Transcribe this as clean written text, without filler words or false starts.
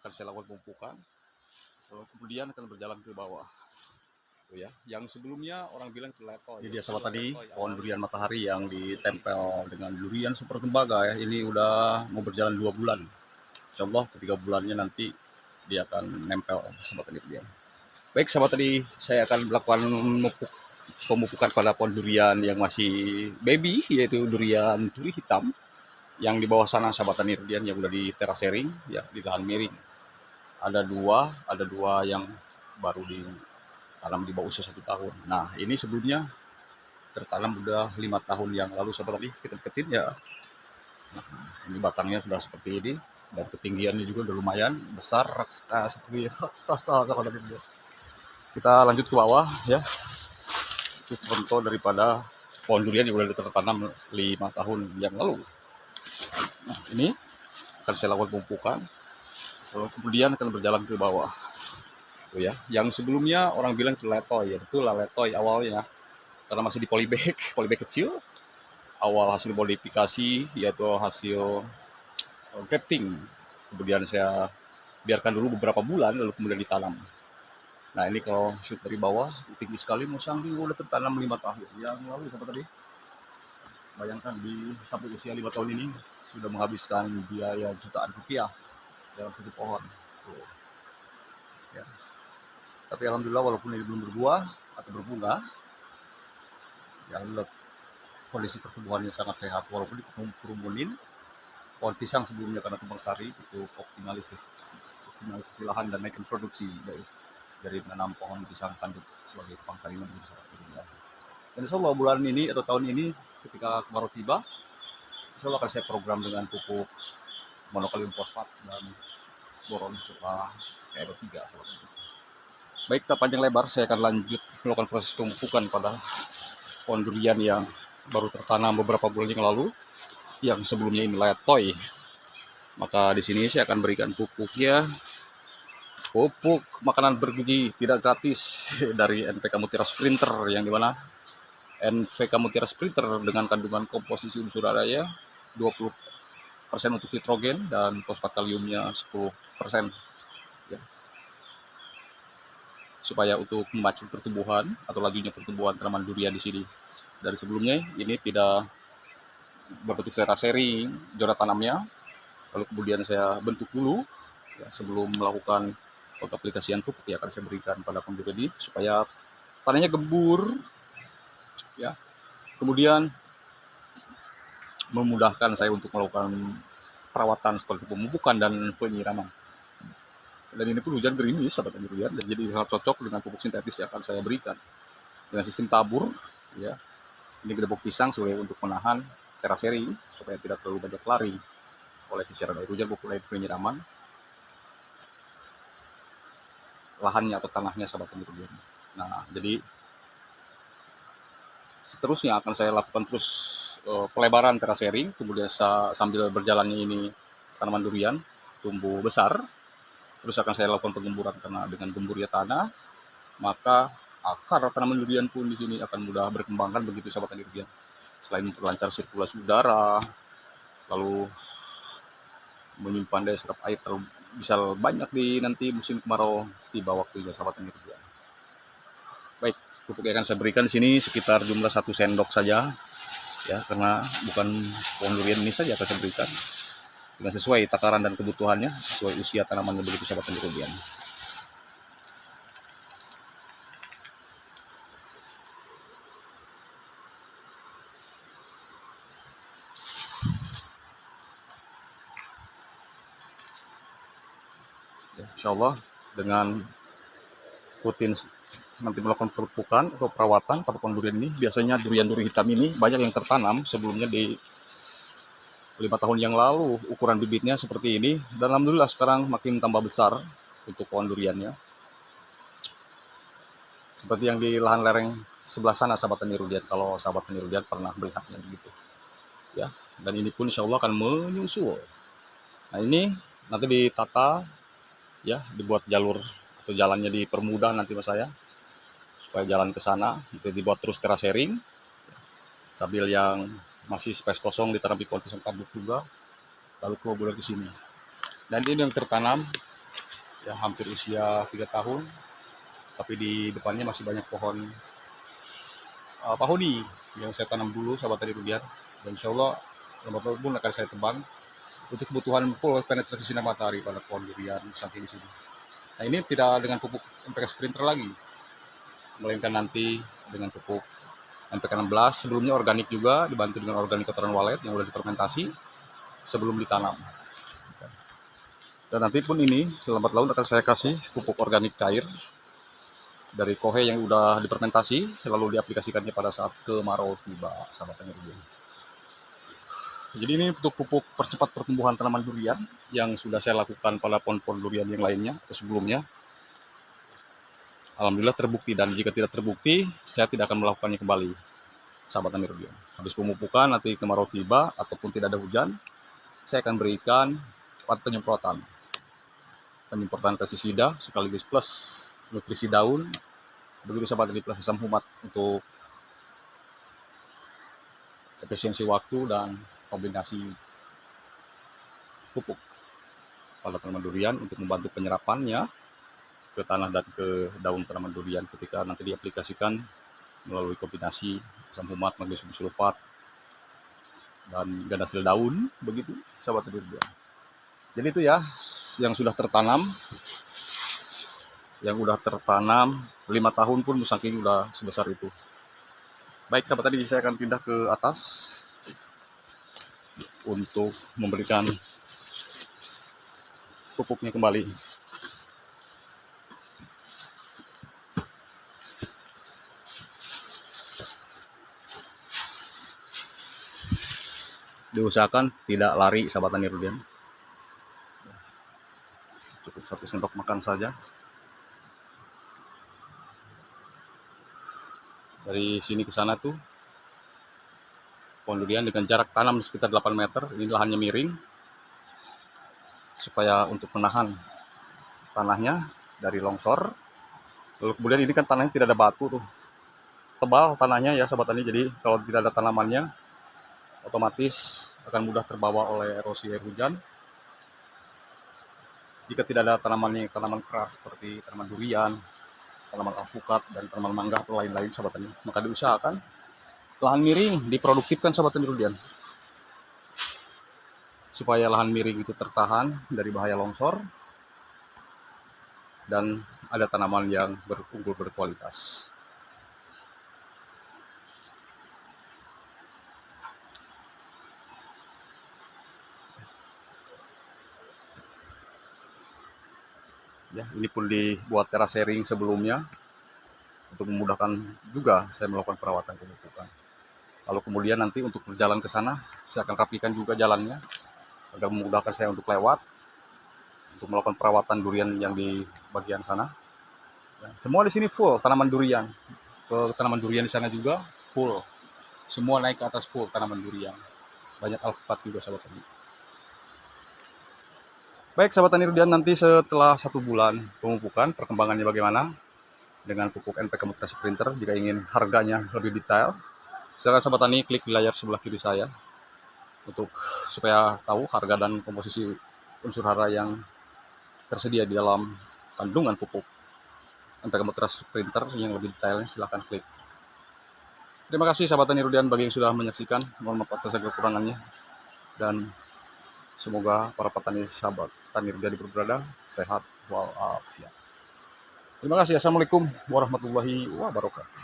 akan saya lakukan pemupukan, lalu kemudian akan berjalan ke bawah. Tuh ya, yang sebelumnya orang bilang itu leto. Ini dia sahabat tadi, pohon durian matahari yang ditempel dengan durian super tembaga ya. Ini udah mau berjalan 2 bulan. Insya Allah ketiga bulannya nanti dia akan nempel sahabat tadi dia. Baik sahabat tadi, saya akan melakukan pemupukan pada pohon durian yang masih baby, yaitu durian turi hitam. Yang di bawah sana sahabat tani durian yang udah di terasering ya, di lahan miring. Ada dua yang baru ditanam di bawah usia 1 tahun. Nah ini sebelumnya tertanam udah 5 tahun yang lalu sahabat tadi, kita deketin ya. Nah, ini batangnya sudah seperti ini dan ketinggiannya juga udah lumayan besar seperti raksasa sahabat tadi. Kita lanjut ke bawah ya. Itu contoh daripada pohon durian yang udah tertanam 5 tahun yang lalu. Nah ini akan saya lakukan pemupukan, lalu kemudian akan berjalan ke bawah. Tuh ya, yang sebelumnya orang bilang itu letoy, ya betul lah letoy awalnya, karena masih di polybag, polybag kecil. Awal hasil modifikasi yaitu hasil grafting, kemudian saya biarkan dulu beberapa bulan, lalu kemudian ditanam. Nah ini kalau shoot dari bawah tinggi sekali, musang udah tertanam 5 tahun yang lalu seperti tadi. Bayangkan sampai usia 5 tahun ini sudah menghabiskan biaya jutaan rupiah dalam satu pohon. Tuh. Ya. Tapi alhamdulillah walaupun ini belum berbuah atau berbunga, ya alhamdulillah kondisi pertumbuhannya sangat sehat. Walaupun dikerumunin pohon pisang sebelumnya karena tumbang sari itu optimalisasi lahan dan naikkan produksi dari menanam pohon pisang tanduk sebagai tumbang sari. Dan insya Allah bulan ini atau tahun ini ketika kemarau tiba, insya Allah akan saya program dengan pupuk monokalium fosfat dan boron serta KRO3. Baik, tak panjang lebar, saya akan lanjut melakukan proses pemupukan pada pohon durian yang baru tertanam beberapa bulan yang lalu, yang sebelumnya ini letoy. Maka di sini saya akan berikan pupuknya, pupuk makanan bergizi tidak gratis dari NPK Mutiara Sprinter, yang dimana NPK Mutiara Sprinter dengan kandungan komposisi unsur hara 20% untuk nitrogen dan fosfat kaliumnya 10% ya. Supaya untuk memacu pertumbuhan atau lajunya pertumbuhan tanaman durian di sini. Dari sebelumnya ini tidak berbentuk terasering jodoh tanamnya, lalu kemudian saya bentuk dulu ya, sebelum melakukan aplikasian pupuk ya akan saya berikan pada pohon durian supaya tanahnya gembur ya, kemudian memudahkan saya untuk melakukan perawatan seperti pemupukan dan penyiraman. Dan ini pun hujan gerimis sahabat durian, dan jadi sangat cocok dengan pupuk sintetis yang akan saya berikan dengan sistem tabur ya. Ini gedebok pisang sebagai untuk menahan terasering supaya tidak terlalu banyak lari oleh ceceran air hujan maupun air penyiraman lahannya atau tanahnya sahabat durian. Nah jadi seterusnya akan saya lakukan terus pelebaran terasering, kemudian sambil berjalannya ini tanaman durian tumbuh besar, terus akan saya lakukan penggemburan karena dengan gemburnya tanah maka akar tanaman durian pun di sini akan mudah berkembangkan begitu sahabat durian. Selain memperlancar sirkulasi udara, lalu menyimpan daya serap air terlalu bisa banyak di nanti musim kemarau tiba waktunya sahabat durian. Baik, pupuk yang akan saya berikan di sini sekitar jumlah 1 sendok saja ya, karena bukan pohon durian ini saja akan saya berikan, dengan sesuai takaran dan kebutuhannya sesuai usia tanamannya begitu sahabat durian. Ya, insya Allah dengan rutin nanti melakukan pemupukan atau perawatan pada pohon durian ini, biasanya durian hitam ini banyak yang tertanam sebelumnya di 5 tahun yang lalu, ukuran bibitnya seperti ini, dan alhamdulillah sekarang makin tambah besar untuk pohon duriannya seperti yang di lahan lereng sebelah sana sahabat tani durian, kalau sahabat tani durian pernah melihatnya begitu ya. Dan ini pun insya Allah akan menyusul. Nah ini nanti ditata ya, dibuat jalur atau jalannya dipermudah nanti mas saya supaya jalan ke sana, itu dibuat terus terasering sambil yang masih space kosong ditanam di pohon pisang tanduk juga, lalu kemudian ke sini. Dan ini yang tertanam ya hampir usia 3 tahun, tapi di depannya masih banyak pohon pahoni yang saya tanam dulu sahabat tani rudian, dan insya Allah lambat laun pun akan saya tebang untuk kebutuhan full penetrasi sinar matahari pada pohon durian samping di sini. Nah ini tidak dengan pupuk NPK Sprinter lagi, melainkan nanti dengan pupuk NPK 16, sebelumnya organik juga dibantu dengan organik kotoran walet yang sudah difermentasi sebelum ditanam. Dan nanti pun ini lambat laun akan saya kasih pupuk organik cair dari kohe yang sudah difermentasi lalu diaplikasikannya pada saat kemarau tiba sahabat tani rudian. Jadi ini untuk pupuk percepat pertumbuhan tanaman durian yang sudah saya lakukan pada pohon-pohon durian yang lainnya atau sebelumnya. Alhamdulillah terbukti, dan jika tidak terbukti saya tidak akan melakukannya kembali sahabat tani rudian. Habis pemupukan nanti kemarau tiba ataupun tidak ada hujan, saya akan berikan penyemprotan pestisida sekaligus plus nutrisi daun, begitu sahabat tani, plus asam humat untuk efisiensi waktu dan kombinasi pupuk pada tanaman durian untuk membantu penyerapannya ke tanah dan ke daun tanaman durian ketika nanti diaplikasikan melalui kombinasi asam humat, magnesium sulfat, dan ganasil daun, begitu sahabat tani rudian. Jadi itu ya yang sudah tertanam, 5 tahun pun saking udah sebesar itu. Baik sahabat tadi, saya akan pindah ke atas untuk memberikan pupuknya kembali. Diusahakan tidak lari sahabat tani rudian, cukup 1 sendok makan saja. Dari sini ke sana tuh pohon durian dengan jarak tanam sekitar 8 meter. Ini lahannya miring supaya untuk menahan tanahnya dari longsor. Lalu kemudian ini kan tanahnya tidak ada batu tuh, tebal tanahnya ya sahabat tani. Jadi kalau tidak ada tanamannya otomatis akan mudah terbawa oleh erosi air hujan. Jika tidak ada tanamannya, tanaman keras seperti tanaman durian, tanaman alpukat, dan tanaman mangga atau lain-lain sahabat tani, maka diusahakan lahan miring diproduktifkan sahabat tani rudian, supaya lahan miring itu tertahan dari bahaya longsor dan ada tanaman yang unggul berkualitas. Ya, ini pun dibuat terasering sebelumnya untuk memudahkan juga saya melakukan perawatan pemupukan. Lalu kemudian nanti untuk berjalan ke sana, saya akan rapikan juga jalannya agar memudahkan saya untuk lewat, untuk melakukan perawatan durian yang di bagian sana. Ya, semua di sini full tanaman durian. Ke tanaman durian di sana juga full. Semua naik ke atas full tanaman durian. Banyak alpukat juga sahabat tani. Baik sahabat tani rudian, nanti setelah 1 bulan pemupukan perkembangannya bagaimana dengan pupuk NPK Mitra Sprinter. Jika ingin harganya lebih detail, silakan sahabat tani klik di layar sebelah kiri saya untuk supaya tahu harga dan komposisi unsur hara yang tersedia di dalam kandungan pupuk NPK Mitra Sprinter yang lebih detailnya. Silahkan klik. Terima kasih sahabat tani rudian bagi yang sudah menyaksikan. Mohon maaf atas segala kekurangannya, dan semoga para petani sahabat tani rudian berada sehat walafiat. Terima kasih. Assalamualaikum warahmatullahi wabarakatuh.